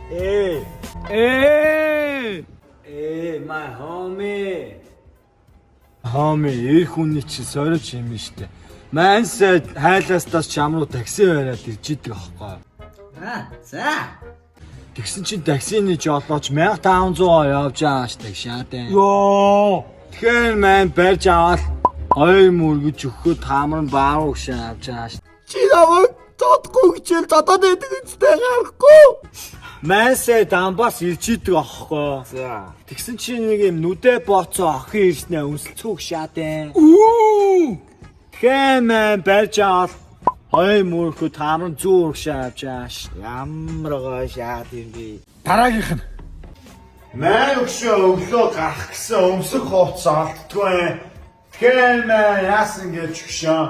Hey. Hey. Hey, my homie. Homie, их хүний чи сорож юм штэ. Мансад хайлаастаас чам руу такси бариад ирж идэг аахгүй. За. Тэгсэн чинь таксины жолооч 1500 явж байгаа штэ шаадаа. Йоо. Тэгэхээр маань барьж аваад хоёр мөргөж өгөхөд таамар нь бааруу гшин авч байгаа штэ. Чи намайг тодгүй хичээл додоод байдаг үстэй гарахгүй. Мансаа дамбаас ирж идэг аахгүй. За. Тэгсэн чинь нэг юм нүдэ бооцоо охин ирснэ өнсөлцөг шаадаа. Тэгэхээр маань барьж аваад хоёр мөргөд таамар нь зүүр гшин авч байгаа штэ. Ямар гоо шаад юм би. Дараагийнх нь Мэн өгшөө өглөө гарах гэсэн өмсөх хувцас олддгүй. Тэгэхээр мэн яасан гэж өгшөө.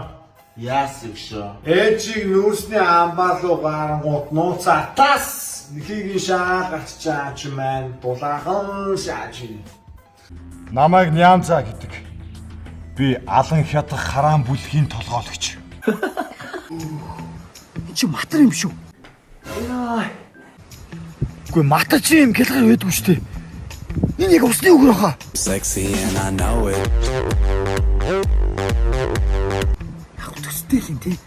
Яасан гшөө. Ээжийг нүүрсний амбаа руу гарангууд нууцаа тас нэхийг шаа гарчаа чи мэн булаахан шааж ийн. Намайг Нямза гэдэг. Би алан хятад хараан бүлгийн толгойлогч. чи матар юм шүү. Яа. Гүй матар чи юм гэлгэр байдгүй шүү дээ. Энэ яг усны үгэр хаа. Sexy and I know it. Яг төстэй л юм тий.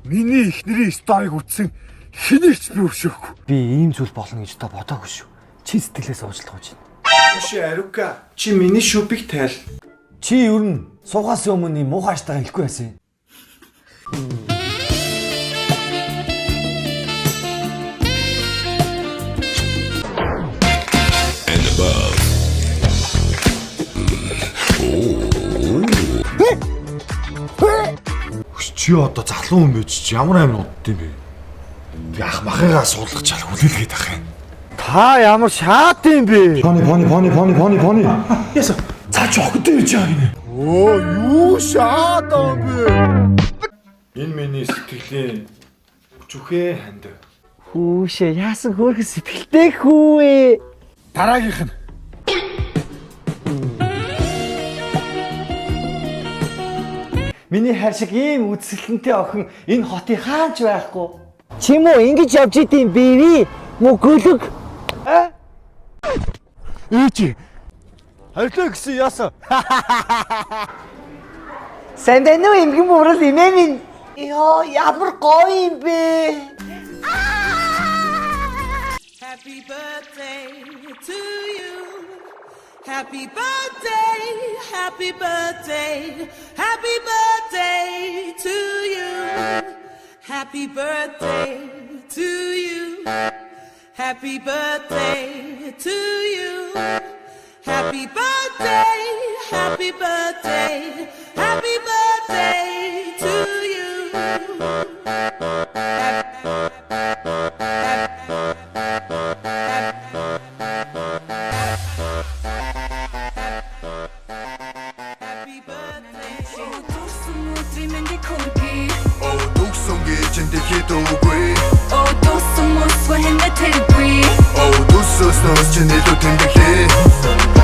Миний ихнэрийн сториг үтсэн хинээч би өшөөхгүй. Би ийм зүйл болно гэж та бодоогүй шүү. Чи сэтгэлээс уучлах гэж байна. Чи Арука чи миний шүпиг тайл. Чи ер нь суугаас өмнө юм муухаштайгаа хэлэхгүй байсан. And above. Чи одоо залуу хүн байж чи ямар амин удд юм бэ? Би ах махыгаа суулгах чал хүлээлгээд ах юм. Та ямар шаад юм бэ? Пони. Яса. Цаач охидтой байж байгаа гинэ. Оо юу шаад аа бэ? Энэ миний сэтгэлийн зүхээ ханд. Хүүшээ яасан хөөрхөн сэтгэлтэй хүүе. Дараагийнх нь Миний хайр шиг ийм үзэсгэлэнтэй охин энэ хотын хаач байхгүй. Чи муу ингэж явж идэм бэри муу гөлөг. ээжи. Хайрлаа гэсэн яасан? Сандэнүү имгэн бүрэл имэмин. Яа ямар гоё юм бэ? Happy birthday to you. Happy birthday, happy birthday, happy birthday to you. Happy birthday to you. Happy birthday to you. Happy birthday, happy birthday, happy birthday to you. Oh, do so snows, chinito, tindaki.